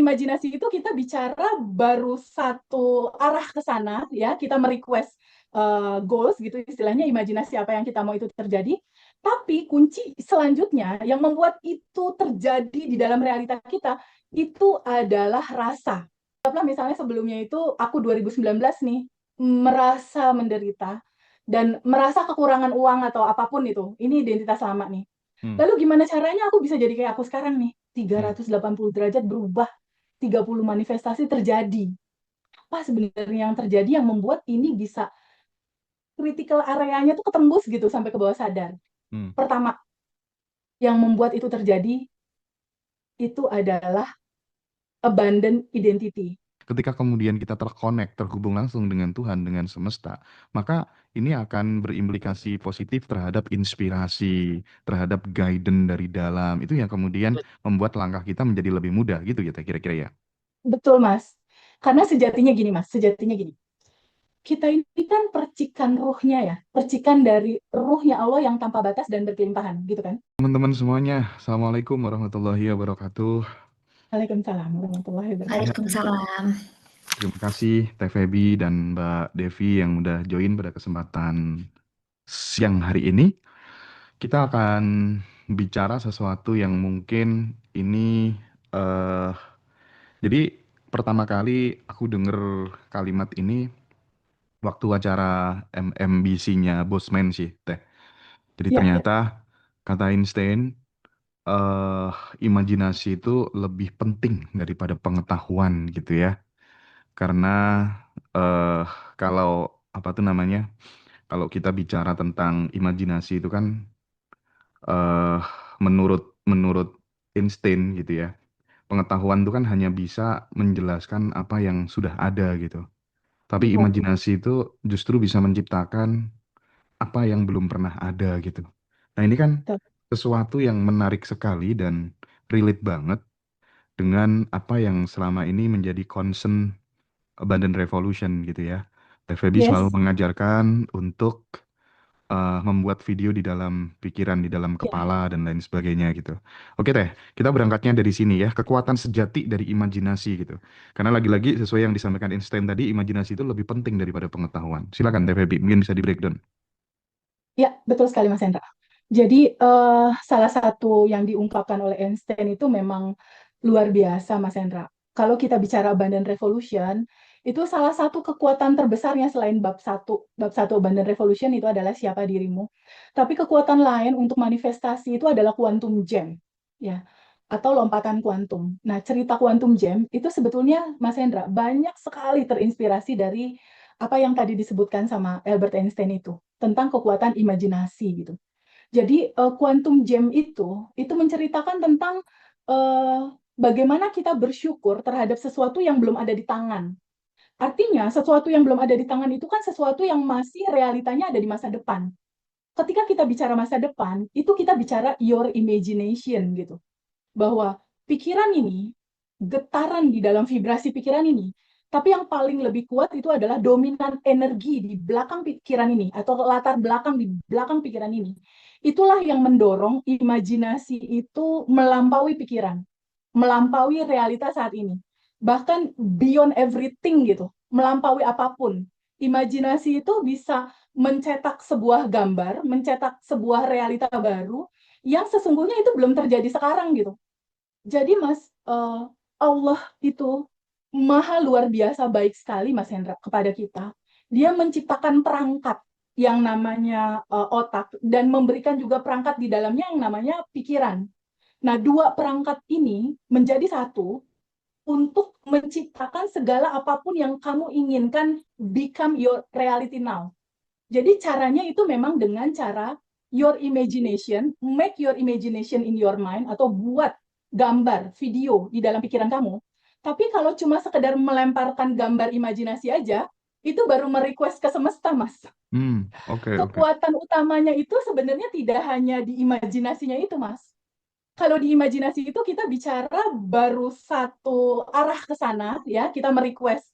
imajinasi itu kita bicara baru satu arah ke sana, ya, kita merequest goals gitu istilahnya, imajinasi apa yang kita mau itu terjadi. Tapi kunci selanjutnya yang membuat itu terjadi di dalam realita kita itu adalah rasa. Anggaplah misalnya sebelumnya itu aku 2019 nih merasa menderita dan merasa kekurangan uang atau apapun itu. Ini identitas lama nih. Hmm. Lalu gimana caranya aku bisa jadi kayak aku sekarang nih? Hmm. 380 derajat berubah, 30 manifestasi terjadi. Apa sebenarnya yang terjadi yang membuat ini bisa critical areanya tuh ketembus gitu sampai ke bawah sadar? Hmm. Pertama, yang membuat itu terjadi itu adalah abandon identity. Ketika kemudian kita terkonek, terhubung langsung dengan Tuhan, dengan semesta, maka ini akan berimplikasi positif terhadap inspirasi, terhadap guidance dari dalam. Itu yang kemudian membuat langkah kita menjadi lebih mudah gitu ya, kira-kira ya. Betul, Mas. Karena sejatinya gini, Mas. Sejatinya gini. Kita ini kan percikan ruhnya ya. Percikan dari ruhnya Allah yang tanpa batas dan berkelimpahan, gitu kan? Teman-teman semuanya, Assalamualaikum warahmatullahi wabarakatuh. Waalaikumsalam warahmatullahi Ya, wabarakatuh. Waalaikumsalam. terima kasih Teh Feby dan Mbak Devi yang udah join pada kesempatan siang hari ini. Kita akan bicara sesuatu yang mungkin ini eh jadi pertama kali aku denger kalimat ini waktu acara MMBC-nya Bosman sih, Teh. Jadi Ya, ternyata kata Einstein, eh imajinasi itu lebih penting daripada pengetahuan gitu ya. Karena eh kalau apa tuh namanya? Kalau kita bicara tentang imajinasi itu kan eh menurut menurut Einstein gitu ya. Pengetahuan itu kan hanya bisa menjelaskan apa yang sudah ada gitu. Tapi betul. imajinasi itu justru bisa menciptakan apa yang belum pernah ada gitu. Nah, ini kan Betul. sesuatu yang menarik sekali dan relate banget dengan apa yang selama ini menjadi concern Abundant Revolution gitu ya. Teh Feby selalu Yes. mengajarkan untuk membuat video di dalam pikiran, di dalam Ya. kepala, dan lain sebagainya gitu. Oke Teh, kita berangkatnya dari sini ya, kekuatan sejati dari imajinasi gitu. Karena lagi-lagi sesuai yang disampaikan Einstein tadi, imajinasi itu lebih penting daripada pengetahuan. Silakan Teh Feby, mungkin bisa di breakdown. Ya, betul sekali Mas Hendra. Jadi salah satu yang diungkapkan oleh Einstein itu memang luar biasa Mas Hendra. Kalau kita bicara Abundant Revolution, itu salah satu kekuatan terbesarnya selain bab satu Abundant Revolution itu adalah siapa dirimu. Tapi kekuatan lain untuk manifestasi itu adalah quantum gem, ya, atau lompatan kuantum. Nah, cerita quantum gem itu sebetulnya Mas Hendra banyak sekali terinspirasi dari apa yang tadi disebutkan sama Albert Einstein itu tentang kekuatan imajinasi gitu. Jadi quantum gem itu menceritakan tentang eh, bagaimana kita bersyukur terhadap sesuatu yang belum ada di tangan. Artinya sesuatu yang belum ada di tangan itu kan sesuatu yang masih realitanya ada di masa depan. Ketika kita bicara masa depan, itu kita bicara your imagination gitu. Bahwa pikiran ini, getaran di dalam vibrasi pikiran ini, tapi yang paling lebih kuat itu adalah dominan energi di belakang pikiran ini, atau latar belakang di belakang pikiran ini. Itulah yang mendorong imajinasi itu melampaui pikiran, melampaui realitas saat ini. Bahkan beyond everything gitu, melampaui apapun. Imajinasi itu bisa mencetak sebuah gambar, mencetak sebuah realita baru yang sesungguhnya itu belum terjadi sekarang gitu. Jadi Mas, Allah itu maha luar biasa baik sekali Mas Hendra kepada kita. Dia menciptakan perangkat yang namanya otak dan memberikan juga perangkat di dalamnya yang namanya pikiran. Nah, dua perangkat ini menjadi satu untuk menciptakan segala apapun yang kamu inginkan become your reality now. Jadi caranya itu memang dengan cara your imagination, make your imagination in your mind, atau buat gambar, video di dalam pikiran kamu. Tapi kalau cuma sekedar melemparkan gambar imajinasi aja, itu baru merequest ke semesta, Mas. Oke, oke. Kekuatan utamanya itu sebenarnya tidak hanya di imajinasinya itu, Mas. Kalau di imajinasi itu kita bicara baru satu arah ke sana, ya, kita merequest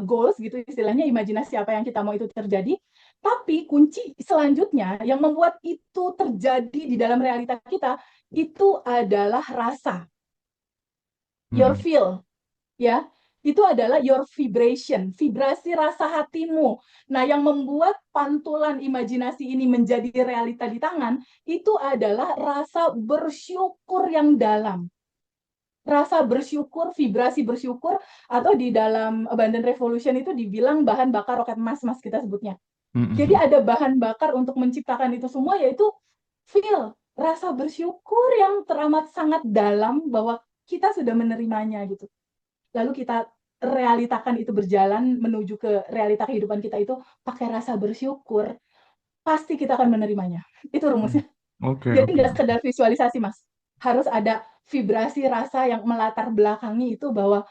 goals gitu istilahnya, imajinasi apa yang kita mau itu terjadi. Tapi kunci selanjutnya yang membuat itu terjadi di dalam realita kita itu adalah rasa. your Mm-mm. feel, ya. Itu adalah your vibration, vibrasi rasa hatimu. Nah, yang membuat pantulan imajinasi ini menjadi realita di tangan, itu adalah rasa bersyukur yang dalam. Rasa bersyukur, vibrasi bersyukur, atau di dalam Abundant Revolution itu dibilang bahan bakar roket emas, Mas, kita sebutnya. Jadi Mm-mm. ada bahan bakar untuk menciptakan itu semua, yaitu feel, rasa bersyukur yang teramat sangat dalam bahwa kita sudah menerimanya gitu. Lalu kita realitakan itu berjalan menuju ke realita kehidupan kita itu pakai rasa bersyukur, pasti kita akan menerimanya. Itu Mm. rumusnya. Oke, Jadi oke, nggak oke. sekedar visualisasi, Mas. Harus ada vibrasi rasa yang melatar belakangi itu bahwa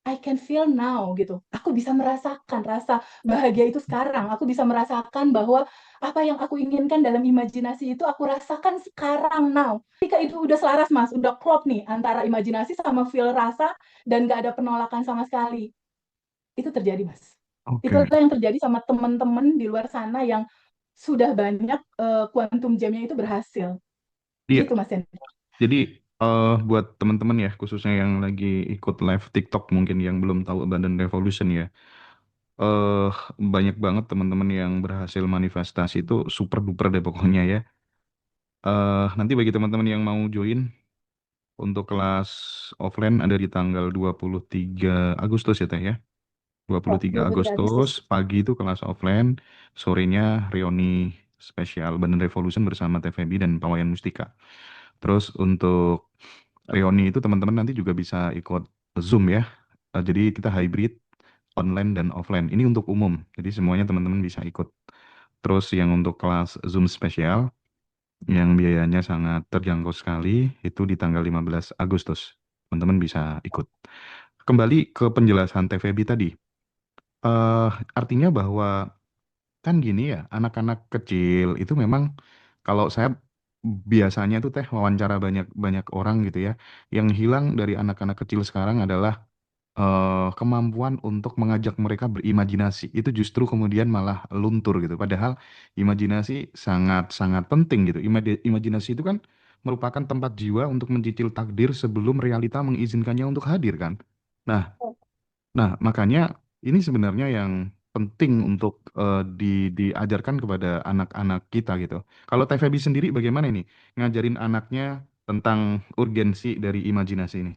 I can feel now gitu. Aku bisa merasakan rasa bahagia itu sekarang. Aku bisa merasakan bahwa apa yang aku inginkan dalam imajinasi itu aku rasakan sekarang now. Ketika itu udah selaras, Mas, udah klop nih antara imajinasi sama feel rasa dan nggak ada penolakan sama sekali. Itu terjadi, Mas. Oke. Itulah yang terjadi sama teman-teman di luar sana yang sudah banyak quantum jam-nya itu berhasil. Iya, Gitu, Mas Hendra. jadi buat teman-teman ya, khususnya yang lagi ikut live TikTok mungkin yang belum tahu Abundant Revolution ya, eh banyak banget teman-teman yang berhasil manifestasi itu super duper deh pokoknya ya. Nanti bagi teman-teman yang mau join untuk kelas offline ada di tanggal 23 Agustus ya Teh ya. dua Ya, puluh tiga 23 Agustus Agustus. pagi itu kelas offline, sorenya reuni spesial Abundant Revolution bersama Teh Feby dan Pawayan Mustika. Terus untuk reuni itu teman-teman nanti juga bisa ikut Zoom ya. Jadi kita hybrid online dan offline. Ini untuk umum. Jadi semuanya teman-teman bisa ikut. Terus yang untuk kelas Zoom spesial yang biayanya sangat terjangkau sekali itu di tanggal 15 Agustus. Teman-teman bisa ikut. Kembali ke penjelasan TVB tadi. Artinya bahwa kan gini ya, anak-anak kecil itu memang kalau saya biasanya tuh teh wawancara banyak banyak orang gitu ya, yang hilang dari anak-anak kecil sekarang adalah kemampuan untuk mengajak mereka berimajinasi. Itu justru kemudian malah luntur gitu. Padahal imajinasi sangat-sangat penting gitu. Imajinasi itu kan merupakan tempat jiwa untuk mencicil takdir sebelum realita mengizinkannya untuk hadir kan. Nah, nah, makanya ini sebenarnya yang penting untuk diajarkan kepada anak-anak kita gitu. Kalau TVB sendiri bagaimana ini ngajarin anaknya tentang urgensi dari imajinasi ini?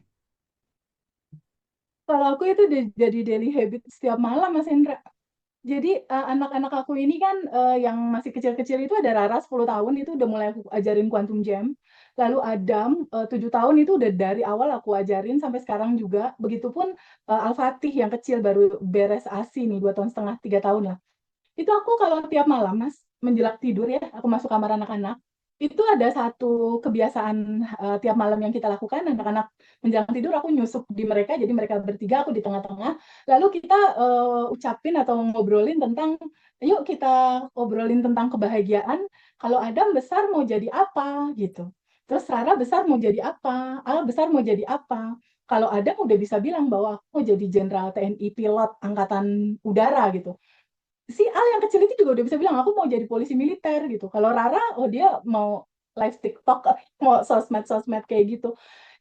Kalau aku itu udah jadi daily habit setiap malam, Mas Hendra. Jadi anak-anak aku ini kan yang masih kecil-kecil itu ada Rara 10 tahun itu udah mulai aku ajarin Quantum Jam. Lalu Adam 7 tahun itu udah dari awal aku ajarin sampai sekarang juga. Begitupun Al-Fatih yang kecil baru beres ASI nih 2 tahun setengah 3 tahun lah. Itu aku kalau tiap malam, Mas, menjelang tidur ya, aku masuk kamar anak-anak, itu ada satu kebiasaan tiap malam yang kita lakukan, anak-anak menjelang tidur aku nyusup di mereka, jadi mereka bertiga, aku di tengah-tengah, lalu kita ucapin atau ngobrolin tentang, yuk kita ngobrolin tentang kebahagiaan, kalau Adam besar mau jadi apa, gitu. Terus Rara besar mau jadi apa, Al besar mau jadi apa. Kalau Adam udah bisa bilang bahwa aku mau jadi jenderal TNI pilot Angkatan Udara gitu, si Al yang kecil itu juga udah bisa bilang aku mau jadi polisi militer gitu. Kalau Rara, oh dia mau live TikTok, mau sosmed-sosmed kayak gitu.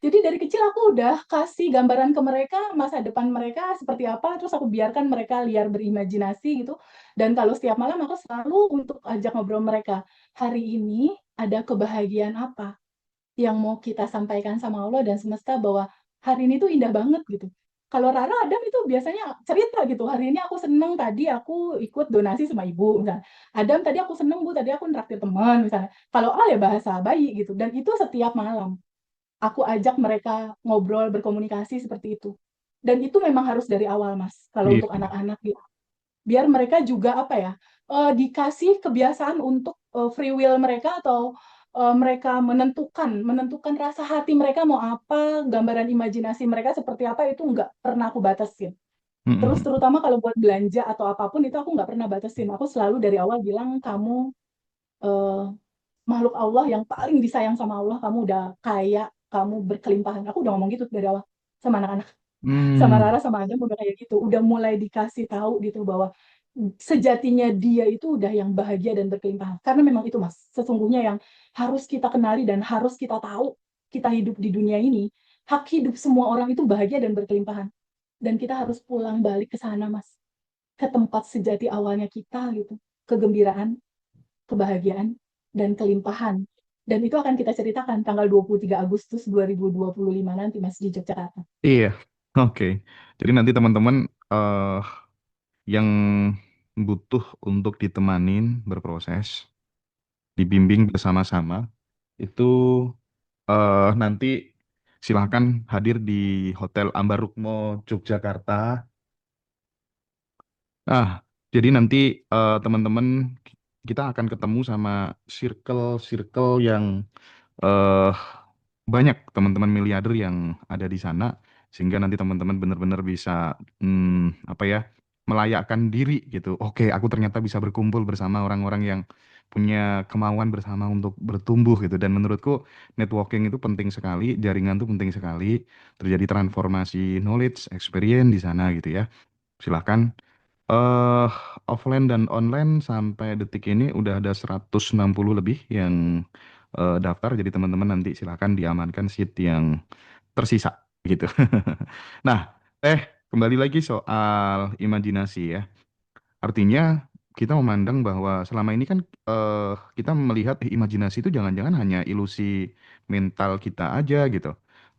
Jadi dari kecil aku udah kasih gambaran ke mereka masa depan mereka seperti apa, terus aku biarkan mereka liar berimajinasi gitu. Dan kalau setiap malam aku selalu untuk ajak ngobrol mereka, hari ini ada kebahagiaan apa yang mau kita sampaikan sama Allah dan semesta bahwa hari ini tuh indah banget gitu. Kalau Rara Adam itu biasanya cerita gitu, hari ini aku seneng tadi aku ikut donasi sama ibu misalnya. Adam tadi aku seneng bu, tadi aku nraktir teman misalnya. Kalau Al ya bahasa bayi gitu, dan itu setiap malam. Aku ajak mereka ngobrol, berkomunikasi seperti itu. Dan itu memang harus dari awal Mas, kalau Iya. untuk anak-anak gitu. Biar mereka juga apa ya, dikasih kebiasaan untuk free will mereka atau mereka menentukan menentukan rasa hati mereka mau apa, gambaran imajinasi mereka seperti apa itu nggak pernah aku batasin. Terus Mm-mm. terutama kalau buat belanja atau apapun itu aku nggak pernah batasin. Aku selalu dari awal bilang kamu eh, makhluk Allah yang paling disayang sama Allah, kamu udah kaya, kamu berkelimpahan. Aku udah ngomong gitu dari awal sama anak-anak, sama Hmm. Rara sama Adam udah kayak gitu, udah mulai dikasih tahu gitu bahwa sejatinya dia itu udah yang bahagia dan berkelimpahan. Karena memang itu Mas, sesungguhnya yang harus kita kenali dan harus kita tahu kita hidup di dunia ini. Hak hidup semua orang itu bahagia dan berkelimpahan. Dan kita harus pulang balik ke sana, Mas. Ke tempat sejati awalnya kita gitu. Kegembiraan, kebahagiaan, dan kelimpahan. Dan itu akan kita ceritakan tanggal 23 Agustus 2025 nanti, Mas, di Yogyakarta. Iya, oke. Jadi nanti teman-teman yang butuh untuk ditemanin berproses, dibimbing bersama-sama, itu nanti silahkan hadir di Hotel Ambarukmo Yogyakarta. Ah, jadi nanti teman-teman kita akan ketemu sama circle-circle yang eh banyak teman-teman miliarder yang ada di sana, sehingga nanti teman-teman benar-benar bisa apa ya, melayakkan diri gitu. Oke, aku ternyata bisa berkumpul bersama orang-orang yang punya kemauan bersama untuk bertumbuh gitu. Dan menurutku networking itu penting sekali, jaringan itu penting sekali, terjadi transformasi knowledge, experience di sana gitu ya. Silahkan. eh Offline dan online sampai detik ini udah ada 160 lebih yang daftar. Jadi teman-teman nanti silahkan diamankan seat yang tersisa gitu. Nah, kembali lagi soal imajinasi ya. Artinya kita memandang bahwa selama ini kan kita melihat imajinasi itu jangan-jangan hanya ilusi mental kita aja gitu.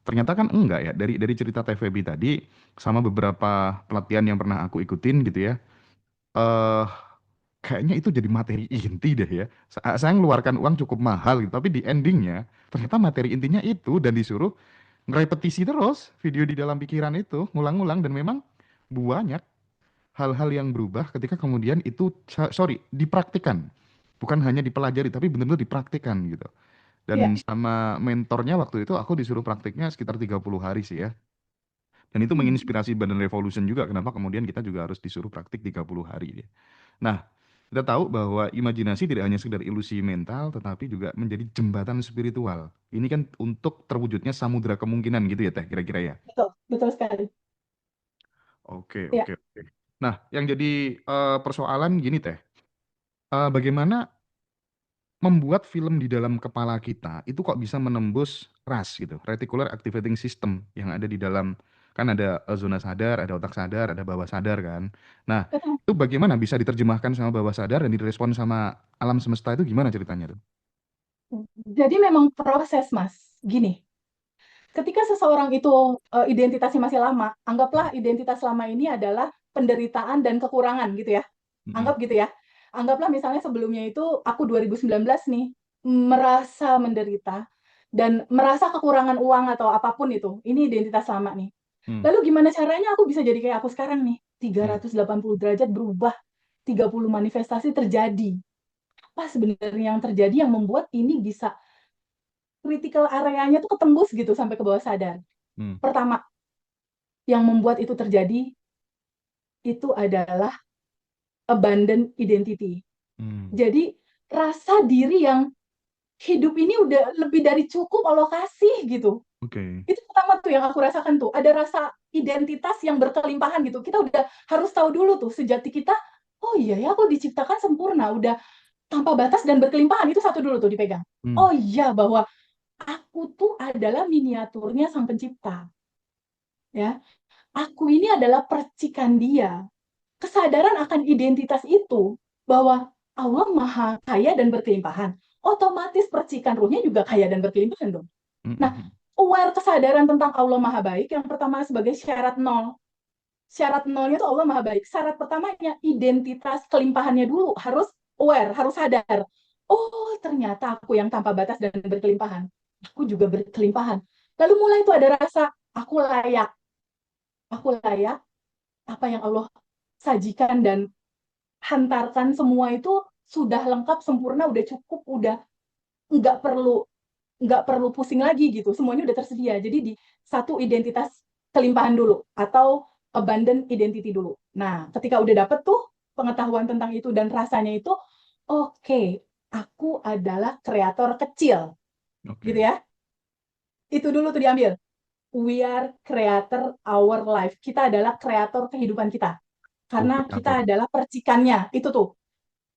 Ternyata kan enggak ya. Dari cerita TVB tadi sama beberapa pelatihan yang pernah aku ikutin gitu ya. eh Kayaknya itu jadi materi inti deh ya. Saya ngeluarkan uang cukup mahal gitu, tapi di endingnya ternyata materi intinya itu dan disuruh ngerepetisi terus video di dalam pikiran itu, ngulang-ngulang dan memang banyak hal-hal yang berubah ketika kemudian itu sorry dipraktikkan. Bukan hanya dipelajari tapi benar-benar dipraktikkan gitu. Dan Ya. sama mentornya waktu itu aku disuruh praktiknya sekitar 30 hari sih ya. Dan itu Hmm. menginspirasi Badan Revolution juga kenapa kemudian kita juga harus disuruh praktik 30 hari dia. Nah, kita tahu bahwa imajinasi tidak hanya sekedar ilusi mental, tetapi juga menjadi jembatan spiritual. Ini kan untuk terwujudnya samudra kemungkinan gitu ya, Teh, kira-kira ya. Betul, betul sekali. Oke, Ya, oke, oke. Nah, yang jadi persoalan gini, Teh. Bagaimana membuat film di dalam kepala kita itu kok bisa menembus RAS gitu, Reticular Activating System yang ada di dalam, kan ada zona sadar, ada otak sadar, ada bawah sadar kan. Nah, betul. itu bagaimana bisa diterjemahkan sama bawah sadar dan direspon sama alam semesta itu gimana ceritanya tuh? Jadi memang proses, Mas. Gini, ketika seseorang itu identitasnya masih lama, anggaplah identitas lama ini adalah penderitaan dan kekurangan gitu ya. Mm-mm. Anggap gitu ya. Anggaplah misalnya sebelumnya itu aku 2019 nih merasa menderita dan merasa kekurangan uang atau apapun itu. Ini identitas lama nih. Mm, Lalu gimana caranya aku bisa jadi kayak aku sekarang nih? mm, 380 derajat berubah, 30 manifestasi terjadi. Apa sebenarnya yang terjadi yang membuat ini bisa critical areanya tuh ketembus gitu sampai ke bawah sadar? mm, Pertama, yang membuat itu terjadi itu adalah abandon identity. mm. Jadi rasa diri yang hidup ini udah lebih dari cukup Allah kasih gitu. Oke. Itu pertama tuh yang aku rasakan tuh, ada rasa identitas yang berkelimpahan gitu. Kita udah harus tahu dulu tuh sejati kita, oh iya ya aku diciptakan sempurna, udah tanpa batas dan berkelimpahan. Itu satu dulu tuh dipegang. Mm, Oh iya bahwa aku tuh adalah miniaturnya sang pencipta. Ya, aku ini adalah percikan dia. Kesadaran akan identitas itu bahwa Allah maha kaya dan berkelimpahan, otomatis percikan ruhnya juga kaya dan berkelimpahan dong. mm, Nah, mm, aware kesadaran tentang Allah maha baik, yang pertama sebagai syarat nol. Syarat nolnya itu Allah maha baik. Syarat pertamanya identitas kelimpahannya dulu harus aware, harus sadar. Oh, ternyata aku yang tanpa batas dan berkelimpahan. Aku juga berkelimpahan. Lalu mulai itu ada rasa aku layak apa yang Allah sajikan dan hantarkan semua itu sudah lengkap sempurna udah cukup udah nggak perlu nggak perlu pusing lagi gitu semuanya udah tersedia jadi di satu identitas kelimpahan dulu atau abundant identity dulu. Nah ketika udah dapet tuh pengetahuan tentang itu dan rasanya itu oke, aku adalah kreator kecil gitu oke. ya, itu dulu tuh diambil. We are creator our life, kita adalah kreator kehidupan kita Oh, karena kita kreator. adalah percikannya. Itu tuh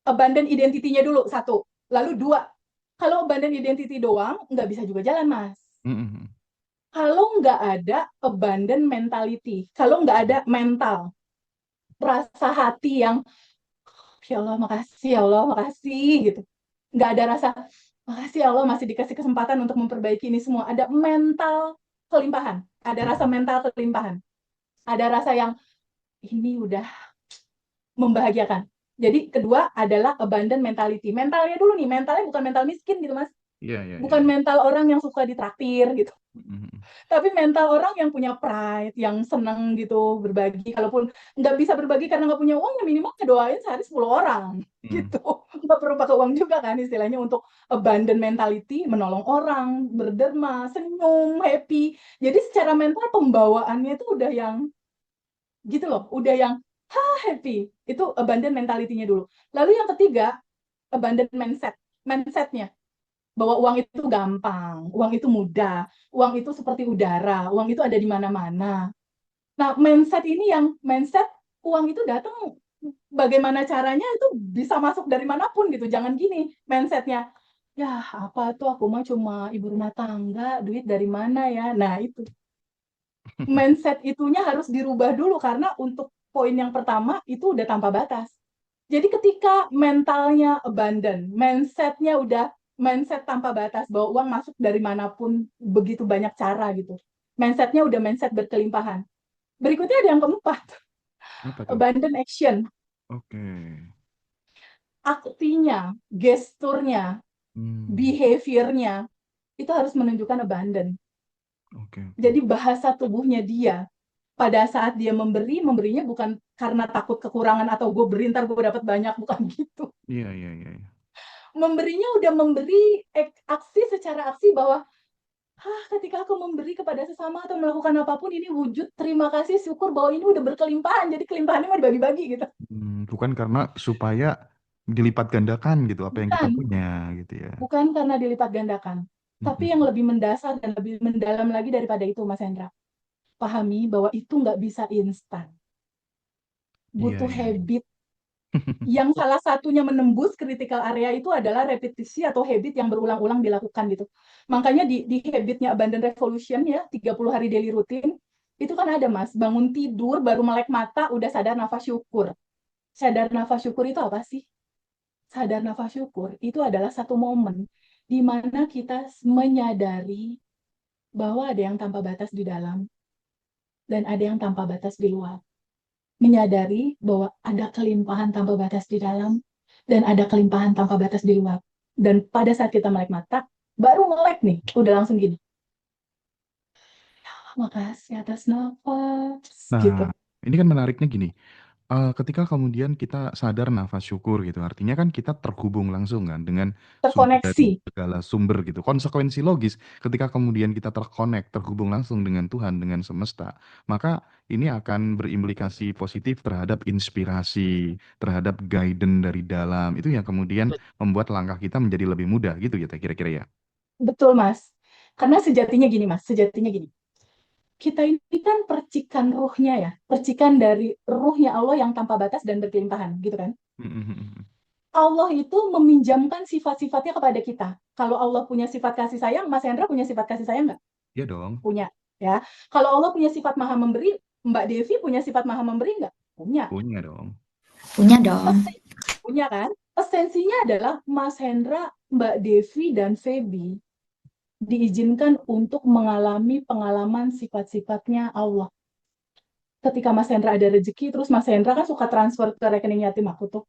abandon identity-nya dulu satu. Lalu dua, kalau abandon identity doang nggak bisa juga jalan, Mas. Mm, mm, mm. Kalau nggak ada abundant mentality, kalau nggak ada mental, rasa hati yang ya Allah, makasih gitu. Nggak ada rasa, makasih ya Allah masih dikasih kesempatan untuk memperbaiki ini semua. Ada mental kelimpahan, ada rasa mental kelimpahan. Ada rasa yang ini udah membahagiakan. Jadi kedua adalah abundant mentality. Mentalnya dulu nih, mentalnya bukan mental miskin gitu Mas. Iya, iya, iya, Bukan iya. mental orang yang suka ditraktir gitu. Mhm. Tapi mental orang yang punya pride, yang seneng gitu berbagi. Kalaupun nggak bisa berbagi karena nggak punya uang, ya minimal ngedoain sehari 10 orang Hmm. gitu. Nggak perlu pakai uang juga kan istilahnya untuk abundant mentality, menolong orang, berderma, senyum, happy. Jadi secara mental pembawaannya itu udah yang gitu loh, udah yang happy. Itu abundant mentality-nya dulu. Lalu yang ketiga, abundant mindset. Mindsetnya bahwa uang itu gampang, uang itu mudah, uang itu seperti udara, uang itu ada di mana-mana. Nah, mindset ini yang mindset uang itu datang bagaimana caranya itu bisa masuk dari manapun gitu. Jangan gini mindsetnya. Ya, apa tuh aku mah cuma ibu rumah tangga, duit dari mana ya? Nah, itu mindset itunya harus dirubah dulu karena untuk poin yang pertama itu udah tanpa batas. Jadi ketika mentalnya abundant, mindsetnya udah mindset tanpa batas bahwa uang masuk dari manapun begitu banyak cara gitu. Mindsetnya udah mindset berkelimpahan. Berikutnya ada yang keempat, Apa tuh? abundant action. Oke. Aktinya, gesturnya, Hmm. behaviornya itu harus menunjukkan abundant. Oke, oke. Jadi bahasa tubuhnya dia pada saat dia memberi, memberinya bukan karena takut kekurangan atau gue beri ntar gue dapat banyak, bukan gitu. Iya, iya, iya, iya. Memberinya udah memberi aksi secara aksi bahwa ketika aku memberi kepada sesama atau melakukan apapun ini wujud terima kasih syukur bahwa ini udah berkelimpahan, jadi kelimpahannya mau dibagi-bagi gitu. Bukan karena supaya dilipat gandakan gitu apa yang kita Bukan, punya gitu ya. bukan karena dilipat gandakan, tapi yang Mm-mm. lebih mendasar dan lebih mendalam lagi daripada itu Mas Hendra, pahami bahwa itu nggak bisa instan, Iya, butuh iya, iya. habit. Yang salah satunya menembus critical area itu adalah repetisi atau habit yang berulang-ulang dilakukan gitu. Makanya di habitnya Abundant Revolution ya, 30 hari daily routine, itu kan ada Mas, bangun tidur baru melek mata udah sadar nafas syukur. Sadar nafas syukur itu apa sih? Sadar nafas syukur itu adalah satu momen di mana kita menyadari bahwa ada yang tanpa batas di dalam dan ada yang tanpa batas di luar. Menyadari bahwa ada kelimpahan tanpa batas di dalam dan ada kelimpahan tanpa batas di luar. Dan pada saat kita melek mata, baru melek nih, udah langsung gini. Makasih atas nafas, gitu. Nah, ini kan menariknya gini. Ketika kemudian kita sadar nafas syukur gitu, artinya kan kita terhubung langsung kan dengan sumber dari Terkoneksi. segala sumber gitu. Konsekuensi logis ketika kemudian kita terkonek, terhubung langsung dengan Tuhan, dengan semesta, maka ini akan berimplikasi positif terhadap inspirasi, terhadap guidance dari dalam. Itu yang kemudian membuat langkah kita menjadi lebih mudah gitu ya, kira-kira ya. Betul, Mas. Karena sejatinya gini, Mas. Sejatinya gini. Kita ini kan percikan ruhnya ya. Percikan dari ruhnya Allah yang tanpa batas dan berkelimpahan, gitu kan. Allah itu meminjamkan sifat-sifatnya kepada kita. Kalau Allah punya sifat kasih sayang, Mas Hendra punya sifat kasih sayang nggak? Iya dong, Punya, ya. Kalau Allah punya sifat maha memberi, Mbak Devi punya sifat maha memberi nggak? Punya. punya dong. Punya dong. Punya kan? Esensinya adalah Mas Hendra, Mbak Devi, dan Feby diizinkan untuk mengalami pengalaman sifat-sifatnya Allah. Ketika Mas Hendra ada rezeki, terus Mas Hendra kan suka transfer ke rekening yatim aku tuh.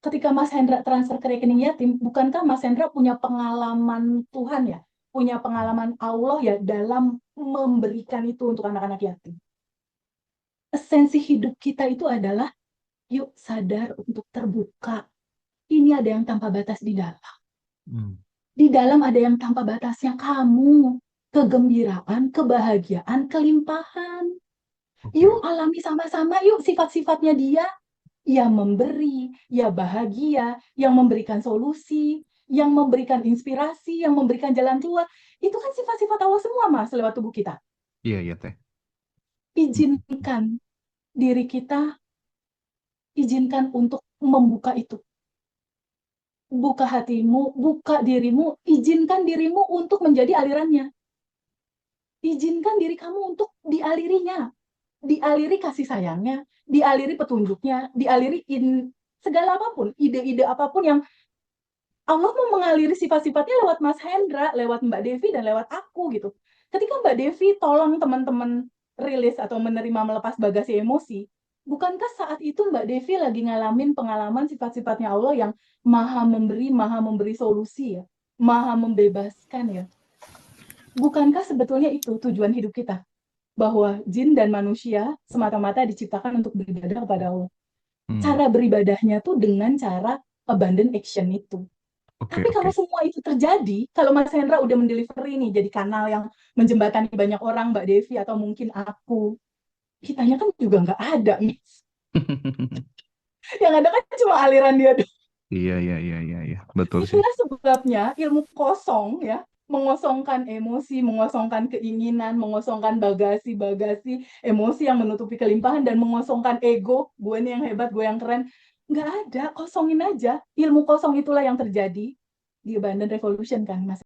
Ketika Mas Hendra transfer ke rekening yatim, bukankah Mas Hendra punya pengalaman Tuhan ya? Punya pengalaman Allah ya dalam memberikan itu untuk anak-anak yatim. Esensi hidup kita itu adalah yuk sadar untuk terbuka. Ini ada yang tanpa batas di dalam. Hmm. Di dalam ada yang tanpa batasnya kamu. Kegembiraan, kebahagiaan, kelimpahan. Oke. Yuk alami sama-sama, yuk sifat-sifatnya dia. Yang memberi, ya bahagia, yang memberikan solusi, yang memberikan inspirasi, yang memberikan jalan keluar. Itu kan sifat-sifat Allah semua, Mas, lewat tubuh kita. Iya, iya, Teh. Izinkan diri kita, izinkan untuk membuka itu. Buka hatimu, buka dirimu, izinkan dirimu untuk menjadi alirannya. izinkan diri kamu untuk dialirinya, dialiri kasih sayangnya, dialiri petunjuknya, dialiri segala apapun, ide-ide apapun yang Allah mau mengaliri sifat-sifatnya lewat Mas Hendra, lewat Mbak Devi, dan lewat aku gitu. Ketika Mbak Devi tolong teman-teman rilis atau menerima melepas bagasi emosi, bukankah saat itu Mbak Devi lagi ngalamin pengalaman sifat-sifatnya Allah yang maha memberi solusi ya, maha membebaskan ya. Bukankah sebetulnya itu tujuan hidup kita? Bahwa jin dan manusia semata-mata diciptakan untuk beribadah kepada Allah. Hmm. Cara beribadahnya tuh dengan cara abandon action itu. Oke, Tapi kalau oke. semua itu terjadi, kalau Mas Hendra udah mendelivery nih jadi kanal yang menjembatani banyak orang, Mbak Devi atau mungkin aku, kitanya kan juga nggak ada, Miss. Yang ada kan cuma aliran dia doang. Iya, iya, iya, iya, iya. Betul sih. Itulah sebabnya ilmu kosong ya, mengosongkan emosi, mengosongkan keinginan, mengosongkan bagasi-bagasi emosi yang menutupi kelimpahan, dan mengosongkan ego, gue nih yang hebat, gue yang keren. Nggak ada, kosongin aja. Ilmu kosong itulah yang terjadi di Abundant Revolution kan, Mas.